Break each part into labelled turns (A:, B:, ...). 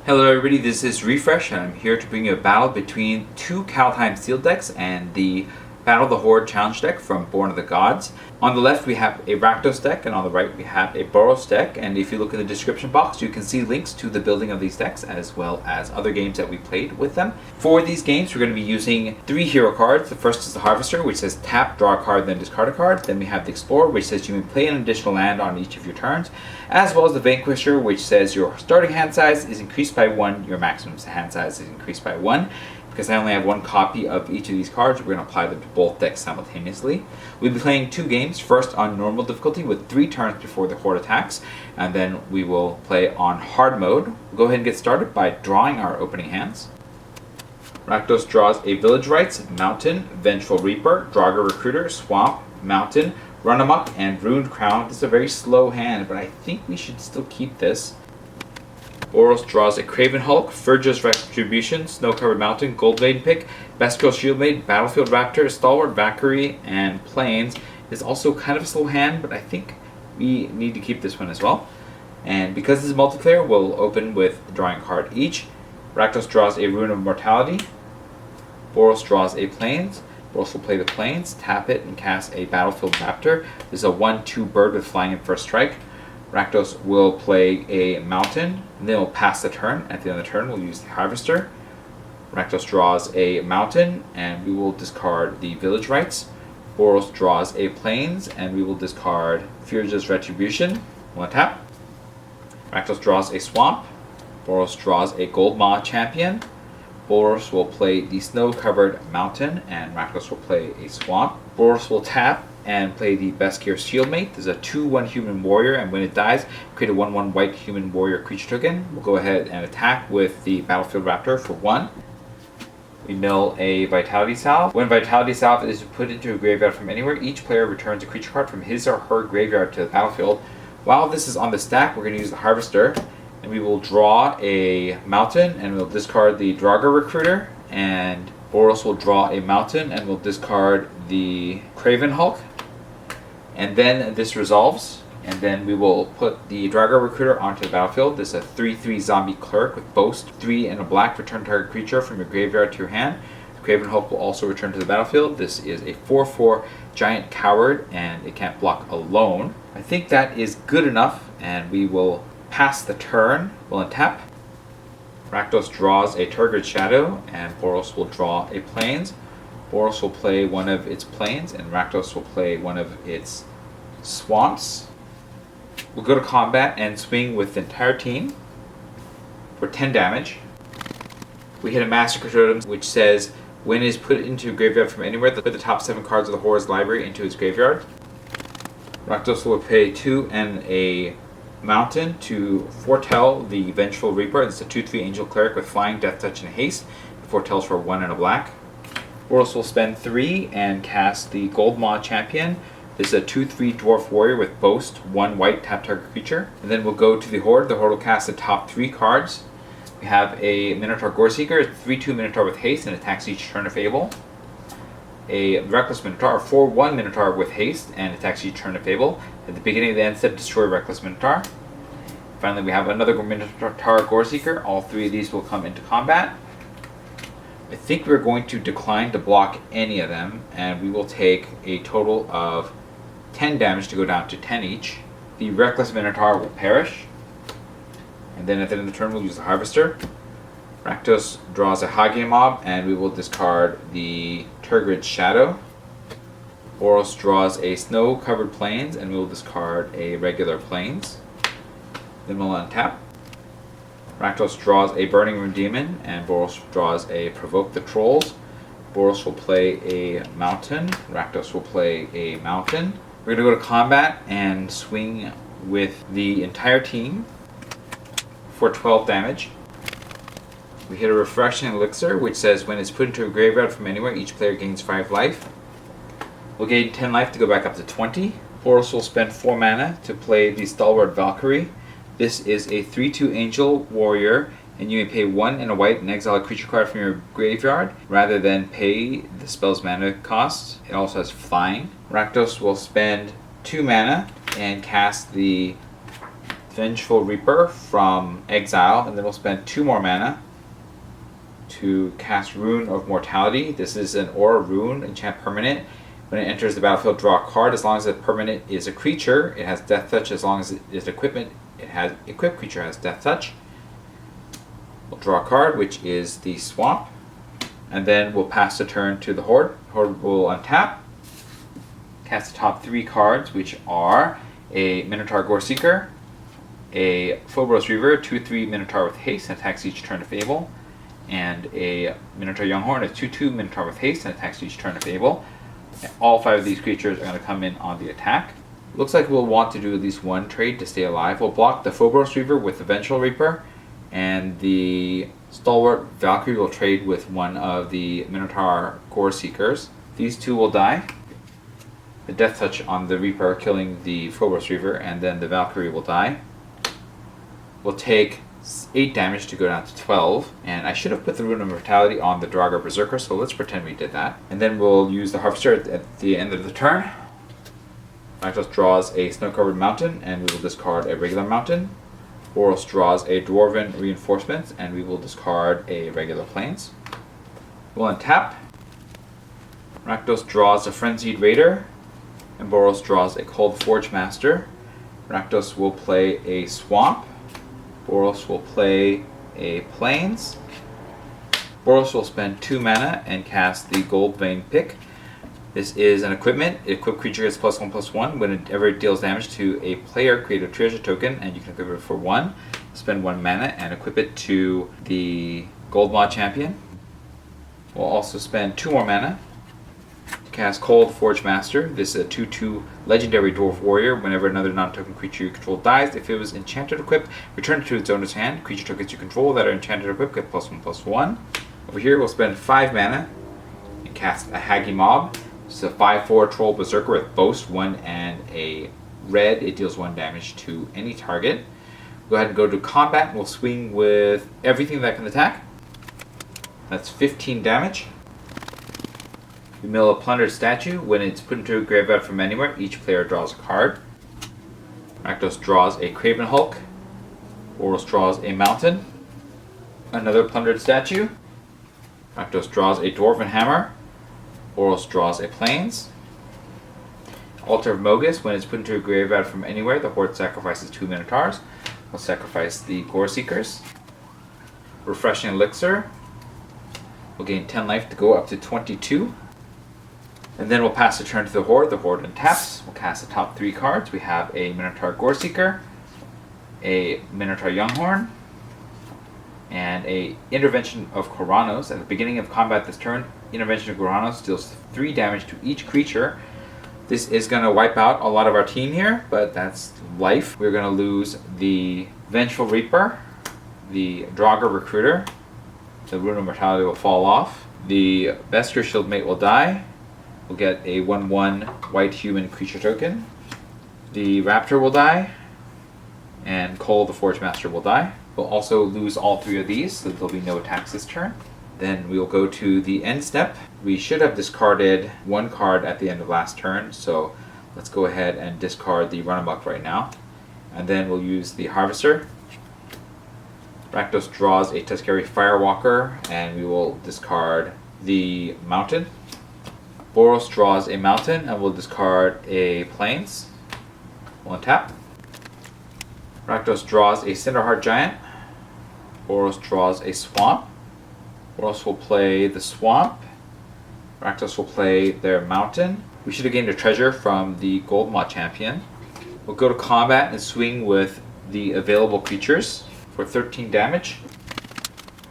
A: Hello everybody, this is Refresh and I'm here to bring you a battle between two Kaldheim Steel decks and the Battle of the Horde challenge deck from Born of the Gods. On the left we have a Rakdos deck and on the right we have a Boros deck, and if you look in the description box you can see links to the building of these decks as well as other games that we played with them. For these games we're going to be using 3 hero cards. The first is the Harvester, which says tap, draw a card, then discard a card. Then we have the Explorer, which says you may play an additional land on each of your turns, as well as the Vanquisher, which says your starting hand size is increased by 1, your maximum hand size is increased by 1. Because I only have 1 copy of each of these cards, we're going to apply them to both decks simultaneously. We'll be playing 2 games, first on normal difficulty with 3 turns before the Horde attacks, and then we will play on hard mode. We'll go ahead and get started by drawing our opening hands. Rakdos draws a Village Rites, Mountain, Vengeful Reaper, draugr Recruiter, Swamp, Mountain, Run Amok, and Ruined Crown. This is a very slow hand, but I think we should still keep this. Boros draws a Craven Hulk, Furja's Retribution, Snow-Covered Mountain, Gold Maiden Pick, Bestial Shield Maid, Battlefield Raptor, Stalwart Valkyrie, and Plains. Is also kind of a slow hand, but I think we need to keep this one as well. And because this is multiplayer, we'll open with drawing a card each. Rakdos draws a Rune of Mortality. Boros draws a Plains. Boros will play the Plains, tap it, and cast a Battlefield Raptor. This is a 1/2 bird with flying in first strike. Rakdos will play a Mountain, and then we'll pass the turn. At the end of the turn, we'll use the Harvester. Rakdos draws a Mountain, and we will discard the Village Rites. Boros draws a Plains, and we will discard Furja's Retribution. We'll untap. Rakdos draws a Swamp. Boros draws a Gold Maw Champion. Boros will play the Snow-Covered Mountain, and Rakdos will play a Swamp. Boros will tap and play the Beskir Shieldmate. There's a 2/1 human warrior, and when it dies, create a 1/1 white human warrior creature token. We'll go ahead and attack with the Battlefield Raptor for 1. We mill a Vitality Salve. When Vitality Salve is put into a graveyard from anywhere, each player returns a creature card from his or her graveyard to the battlefield. While this is on the stack, we're going to use the Harvester, and we will draw a Mountain, and we'll discard the draugr Recruiter, and Boros will draw a Mountain, and we'll discard the Craven Hulk. And then this resolves, and then we will put the draugr Recruiter onto the battlefield. This is a 3/3 zombie cleric with boast, 3 and a black. Return target creature from your graveyard to your hand. The Craven Hulk will also return to the battlefield. This is a 4/4 giant coward, and it can't block alone. I think that is good enough, and we will pass the turn. We'll untap. Rakdos draws a Turgid Shadow, and Boros will draw a Plains. Boros will play one of its Plains, and Rakdos will play one of its Swamps. We'll go to combat and swing with the entire team for 10 damage. We hit a Massacre Totem, which says when it is put into a graveyard from anywhere, put the top 7 cards of the Horde's library into its graveyard. Rakdos will pay 2 and a Mountain to foretell the Vengeful Reaper. It's a 2/3 Angel Cleric with Flying, Death Touch, and Haste. It foretells for 1 and a black. Boros will spend 3 and cast the Gold Maw Champion. This is a 2/3 Dwarf Warrior with Boast, 1 white tap target creature. And then we'll go to the Horde. The Horde will cast the top 3 cards. We have a Minotaur Goreseeker, it's 3/2 Minotaur with Haste, and attacks each turn if able. A Reckless Minotaur, 4/1 Minotaur with Haste, and attacks each turn if able. At the beginning of the end step, destroy Reckless Minotaur. Finally, we have another Minotaur Goreseeker. All 3 of these will come into combat. I think we're going to decline to block any of them, and we will take a total of 10 damage to go down to 10 each. The Reckless Minotaur will perish. And then at the end of the turn, we'll use the Harvester. Rakdos draws a Hage Mob, and we will discard the Turgid Shadow. Boros draws a Snow-Covered Plains, and we will discard a regular Plains. Then we'll untap. Rakdos draws a Burning Room Demon, and Boros draws a Provoke the Trolls. Boros will play a Mountain. Rakdos will play a Mountain. We're going to go to combat and swing with the entire team for 12 damage. We hit a Refreshing Elixir, which says when it's put into a graveyard from anywhere, each player gains 5 life. We'll gain 10 life to go back up to 20. Boros will spend 4 mana to play the Stalwart Valkyrie. This is a 3/2 Angel Warrior, and you may pay 1 and a white and exile a creature card from your graveyard rather than pay the spell's mana cost. It also has flying. Rakdos will spend 2 mana and cast the Vengeful Reaper from exile, and then we'll spend 2 more mana to cast Rune of Mortality. This is an aura rune, enchant permanent. When it enters the battlefield, draw a card. As long as the permanent is a creature, it has Death Touch. As long as it is equipment, it has equipped creature has Death Touch. We'll draw a card, which is the Swamp, and then we'll pass the turn to the Horde. Horde will untap, cast the top 3 cards, which are a Minotaur Goreseeker, a Phobos Reaver, 2/3 Minotaur with haste and attacks each turn of Able, and a Minotaur Younghorn, a 2/2 Minotaur with haste and attacks each turn of Able. All 5 of these creatures are going to come in on the attack. Looks like we'll want to do at least 1 trade to stay alive. We'll block the Phobos Reaver with the Vengeful Reaper, and the Stalwart Valkyrie will trade with one of the Minotaur Goreseekers. These 2 will die. The Death Touch on the Reaper killing the Phobos Reaver, and then the Valkyrie will die. We'll take 8 damage to go down to 12, and I should have put the Rune of Mortality on the draugr berserker, so let's pretend we did that. And then we'll use the Harvester at the end of the turn. Rakdos draws a snow-covered mountain, and we will discard a regular mountain. Boros draws a Dwarven Reinforcement, and we will discard a regular Plains. We'll untap. Rakdos draws a Frenzied Raider, and Boros draws a Cold Forge Master. Rakdos will play a Swamp. Boros will play a Plains. Boros will spend 2 mana and cast the Gold Vein Pick. This is an equipment. Equipped creature gets +1/+1. Whenever it deals damage to a player, create a treasure token, and you can equip it for 1. Spend 1 mana and equip it to the Gold Maw Champion. We'll also spend 2 more mana to cast Cold Forge Master. This is a 2/2 legendary dwarf warrior. Whenever another non-token creature you control dies, if it was enchanted or equipped, return it to its owner's hand. Creature tokens you control that are enchanted or equipped get +1/+1. Over here we'll spend 5 mana and cast a Hagi Mob. It's a 5/4 troll berserker with boast 1 and a red. It deals 1 damage to any target. Go ahead and go to combat, and we'll swing with everything that can attack. That's 15 damage. We mill a plundered statue. When it's put into a graveyard from anywhere, each player draws a card. Rakdos draws a Craven Hulk. Boros draws a mountain. Another plundered statue. Rakdos draws a Dwarven Hammer. Boros draws a Plains. Altar of Mogus. When it's put into a graveyard from anywhere, the Horde sacrifices 2 Minotaurs. We'll sacrifice the Goreseekers. Refreshing Elixir. We'll gain 10 life to go up to 22. And then we'll pass the turn to the Horde. The Horde untaps. We'll cast the top 3 cards. We have a Minotaur Goreseeker, a Minotaur Younghorn, and a Intervention of Koranos. At the beginning of combat this turn, Intervention of Koranos deals 3 damage to each creature. This is going to wipe out a lot of our team here, but that's life. We're going to lose the Vengeful Reaper, the draugr Recruiter. The Rune of Mortality will fall off. The Beskar Shieldmate will die. We'll get a 1/1 white human creature token. The Raptor will die. And Cole the Forge Master will die. We'll also lose all 3 of these, so there'll be no attacks this turn. Then we'll go to the end step. We should have discarded 1 card at the end of last turn, so let's go ahead and discard the Run Amok right now. And then we'll use the Harvester. Rakdos draws a Tuskeri Firewalker, and we will discard the Mountain. Boros draws a Mountain, and we'll discard a Plains. We'll untap. Rakdos draws a Cinderheart Giant. Boros draws a Swamp. Boros will play the Swamp. Rakdos will play their Mountain. We should have gained a treasure from the Gold Maw Champion. We'll go to combat and swing with the available creatures for 13 damage.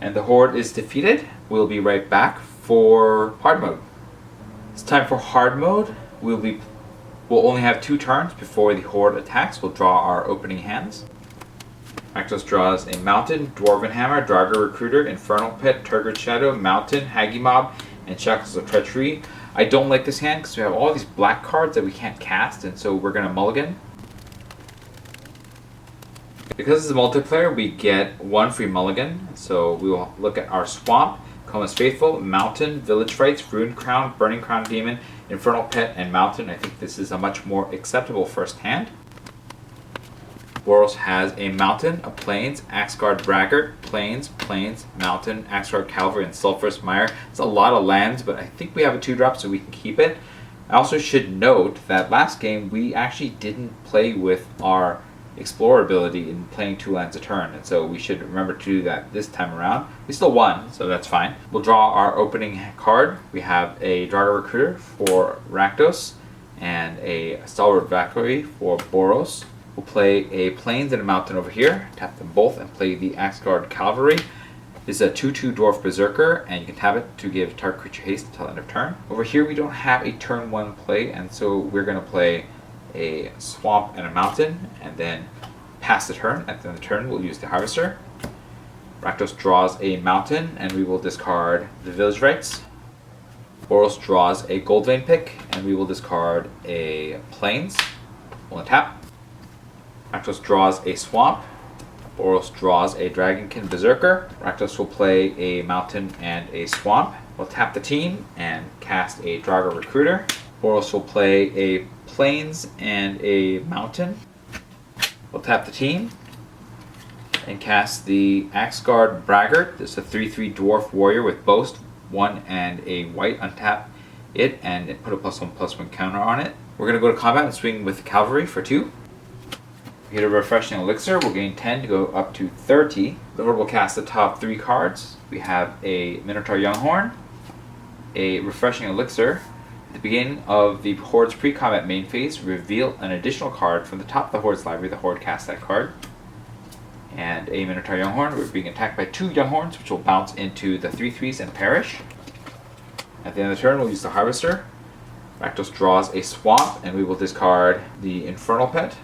A: And the Horde is defeated. We'll be right back for hard mode. It's time for hard mode. We'll only have 2 turns before the Horde attacks. We'll draw our opening hands. Rakdos draws a Mountain, Dwarven Hammer, draugr Recruiter, Infernal Pet, Turgid Shadow, Mountain, Hagi Mob, and Shackles of Treachery. I don't like this hand because we have all these black cards that we can't cast, and so we're going to mulligan. Because it's a multiplayer, we get 1 free mulligan. So we will look at our Swamp, Coma's Faithful, Mountain, Village Frights, Rune Crown, Burning Crown Demon, Infernal Pet, and Mountain. I think this is a much more acceptable first hand. Boros has a mountain, a plains, Axgard Braggart, plains, mountain, Axgard Cavalry, and Sulphurous Mire. It's a lot of lands, but I think we have a 2-drop, so we can keep it. I also should note that last game we actually didn't play with our Explorer ability in playing 2 lands a turn, and so we should remember to do that this time around. We still won, so that's fine. We'll draw our opening card. We have a draugr recruiter for Rakdos and a stalwart Valkyrie for Boros. We'll play a plains and a mountain over here, tap them both, and play the Axgard Cavalry. This is a 2/2 dwarf berserker, and you can tap it to give target creature haste until end of turn. Over here we don't have a turn 1 play, and so we're going to play a swamp and a mountain, and then pass the turn. At the end of the turn we'll use the harvester. Rakdos draws a mountain, and we will discard the village rights. Boros draws a gold vein pick, and we will discard a plains. We'll untap. Rakdos draws a swamp. Boros draws a dragonkin berserker. Rakdos will play a mountain and a swamp. We'll tap the team and cast a draugr recruiter. Boros will play a plains and a mountain. We'll tap the team and cast the Axgard Braggart. This is a 3/3 dwarf warrior with boast, 1 and a white. Untap it and put a +1/+1 counter on it. We're going to go to combat and swing with the cavalry for 2. We get a refreshing elixir. We'll gain 10 to go up to 30. The Horde will cast the top 3 cards. We have a Minotaur Younghorn, a refreshing elixir. At the beginning of the Horde's pre-combat main phase, reveal an additional card from the top of the Horde's library. The Horde casts that card. And a Minotaur Younghorn. We're being attacked by 2 Younghorns, which will bounce into the 3/3s and perish. At the end of the turn, we'll use the harvester. Rakdos draws a swamp, and we will discard the Infernal Pet.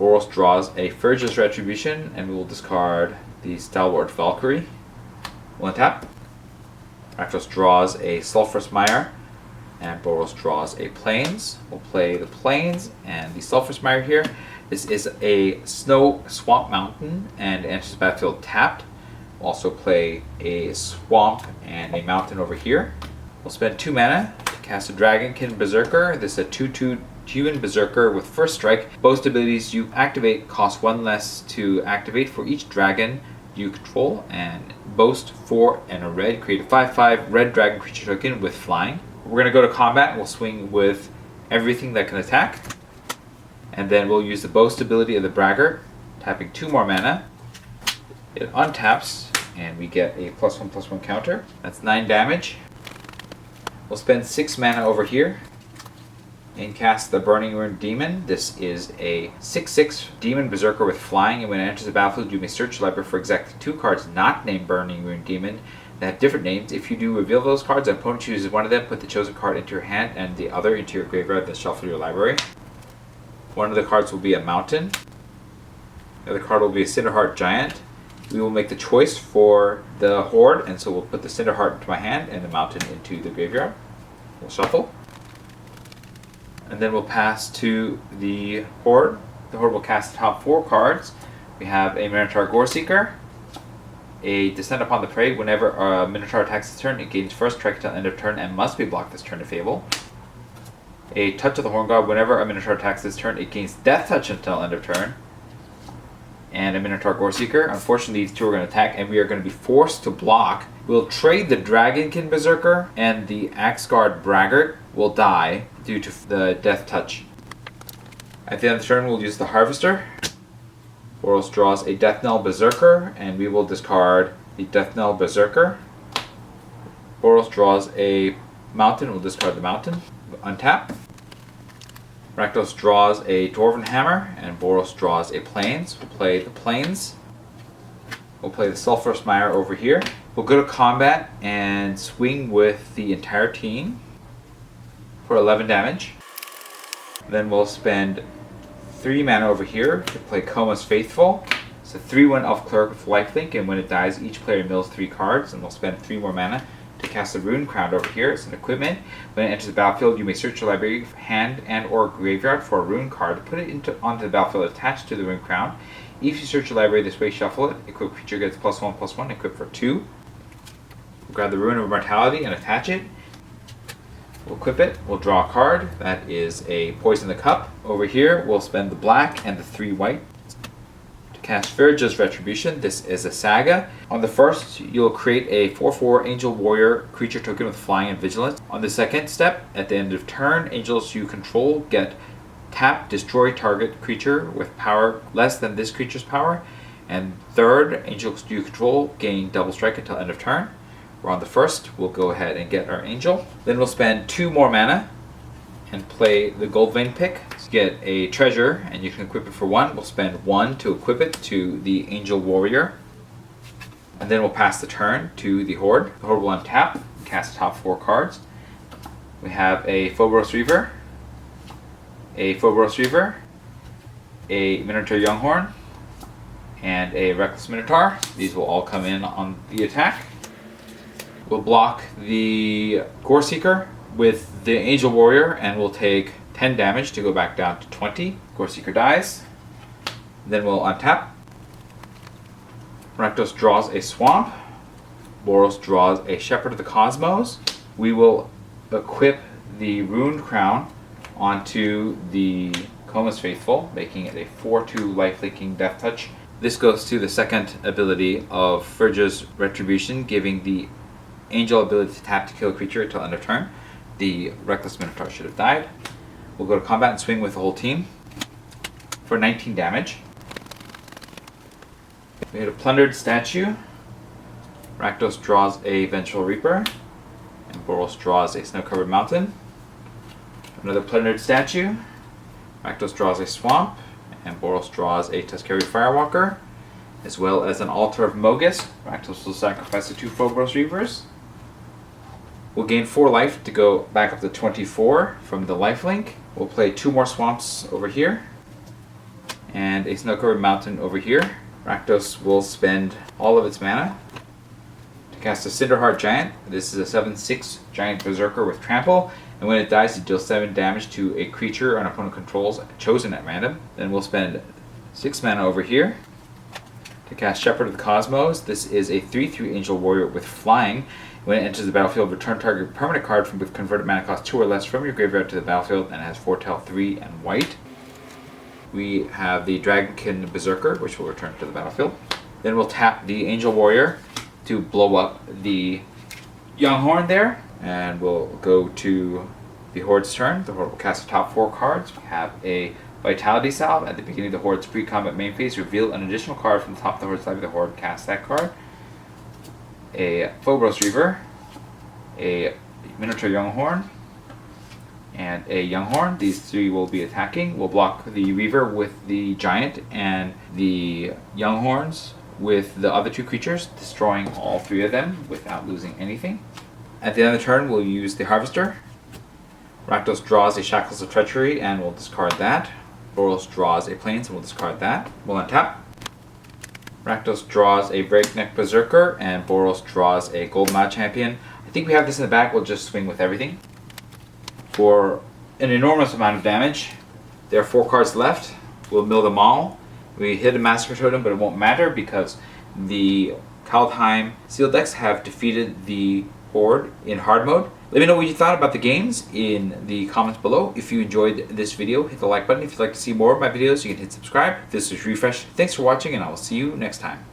A: Boros draws a Fergus Retribution, and we will discard the Stalwart Valkyrie. We'll untap. Rakdos draws a Sulphurous Mire, and Boros draws a plains. We'll play the plains and the Sulphurous Mire here. This is a snow swamp mountain and enters the battlefield tapped. We'll also play a swamp and a mountain over here. We'll spend 2 mana to cast a Dragonkin Berserker. This is a 2/2 human berserker with first strike. Boast abilities you activate cost 1 less to activate for each dragon you control, and boast 4 and a red. Create a 5/5 red dragon creature token with flying. We're going to go to combat. We'll swing with everything that can attack, and then we'll use the boast ability of the Braggart, tapping 2 more mana. It untaps, and we get a +1/+1 counter. That's 9 damage. We'll spend 6 mana over here and cast the Burning Rune Demon. This is a 6/6 Demon Berserker with flying, and when it enters the battlefield, you may search your library for exactly 2 cards not named Burning Rune Demon that have different names. If you do reveal those cards, an opponent chooses one of them, put the chosen card into your hand and the other into your graveyard, then shuffle your library. One of the cards will be a mountain. The other card will be a Cinderheart Giant. We will make the choice for the Horde, and so we'll put the Cinderheart into my hand and the mountain into the graveyard. We'll shuffle. And then we'll pass to the Horde. The Horde will cast the top 4 cards. We have a Minotaur Goreseeker, a Descent Upon the Prey. Whenever a Minotaur attacks this turn, it gains first strike until end of turn and must be blocked this turn to Fable. A Touch of the Horn God. Whenever a Minotaur attacks this turn, it gains Death Touch until end of turn. And a Minotaur Goreseeker. Unfortunately, these 2 are going to attack, and we are going to be forced to block. We'll trade the Dragonkin Berserker, and the Axgard Braggart will die due to the Death Touch. At the end of the turn, we'll use the Harvester. Boros draws a Death Knell Berserker, and we will discard the Death Knell Berserker. Boros draws a Mountain, we'll discard the Mountain. Untap. Rakdos draws a Dwarven Hammer, and Boros draws a Plains. We'll play the Plains. We'll play the Sulphurous Mire over here. We'll go to combat and swing with the entire team for 11 damage. Then we'll spend 3 mana over here to play Coma's Faithful. It's a 3/1 Elf Cleric with lifelink, and when it dies, each player mills 3 cards, and we'll spend 3 more mana to cast the Rune Crown over here. It's an equipment. When it enters the battlefield, you may search your library, hand, and or graveyard for a rune card. Put it onto the battlefield attached to the Rune Crown. If you search your library this way, shuffle it. Equip creature gets +1/+1, equip for 2. We'll grab the Rune of Immortality and attach it. We'll equip it. We'll draw a card. That is a Poison the Cup. Over here, we'll spend the black and the 3 white. Cast Virja's Retribution. This is a saga. On the first, you'll create a 4/4 Angel Warrior creature token with flying and vigilance. On the second step, at the end of turn, angels you control get tap, destroy target creature with power less than this creature's power. And third, angels you control gain double strike until end of turn. We're on the first, we'll go ahead and get our angel. Then we'll spend 2 more mana and play the Gold Vein pick. So get a treasure and you can equip it for 1. We'll spend 1 to equip it to the Angel Warrior. And then we'll pass the turn to the Horde. The Horde will untap and cast the top 4 cards. We have a Phobos Reaver, a Phobos Reaver, a Minotaur Younghorn, and a Reckless Minotaur. These will all come in on the attack. We'll block the Gore Seeker with the Angel Warrior and we'll take 10 damage to go back down to 20. Gore Seeker dies. Then we'll untap. Rakdos draws a Swamp. Boros draws a Shepherd of the Cosmos. We will equip the Runed Crown onto the Coma's Faithful, making it a 4/2 life-leaking Death Touch. This goes to the second ability of Virja's Retribution, giving the Angel ability to tap to kill a creature until end of turn. The Reckless Minotaur should have died. We'll go to combat and swing with the whole team for 19 damage. We had a Plundered Statue. Rakdos draws a Vengeful Reaper. And Boros draws a Snow-Covered Mountain. Another Plundered Statue. Rakdos draws a Swamp. And Boros draws a Tuskeri Firewalker. As well as an Altar of Mogus. Rakdos will sacrifice the 2 Phobos Reavers. We'll gain 4 life to go back up to 24 from the lifelink. We'll play 2 more swamps over here. And a Snow-Covered Mountain over here. Rakdos will spend all of its mana to cast a Cinderheart Giant. This is a 7/6 giant berserker with trample. And when it dies, it deals 7 damage to a creature an opponent controls chosen at random. Then we'll spend 6 mana over here to cast Shepherd of the Cosmos. This is a 3/3 Angel Warrior with flying. When it enters the battlefield, return target permanent card from with converted mana cost 2 or less from your graveyard to the battlefield and has Foretell 3 and white. We have the Dragonkin Berserker, which will return to the battlefield. Then we'll tap the Angel Warrior to blow up the Younghorn there. And we'll go to the Horde's turn. The Horde will cast the top 4 cards. We have a Vitality Salve. At the beginning of the Horde's pre-combat main phase, reveal an additional card from the top of the Horde's library. The Horde cast that card. A Phobos Reaver, a Minotaur Younghorn, and a Younghorn. These 3 will be attacking. We'll block the Reaver with the Giant and the Younghorns with the other 2 creatures, destroying all 3 of them without losing anything. At the end of the turn, we'll use the Harvester. Rakdos draws a Shackles of Treachery and we'll discard that. Boros draws a Plains and we'll discard that. We'll untap. Rakdos draws a Breakneck Berserker and Boros draws a Golden Mile Champion. I think we have this in the back, we'll just swing with everything. For an enormous amount of damage. There are 4 cards left. We'll mill them all. We hit a Massacre Totem, but it won't matter because the Kaldheim Seal decks have defeated the Horde in hard mode. Let me know what you thought about the games in the comments below. If you enjoyed this video, hit the like button. If you'd like to see more of my videos, you can hit subscribe. This is Refresh. Thanks for watching, and I will see you next time.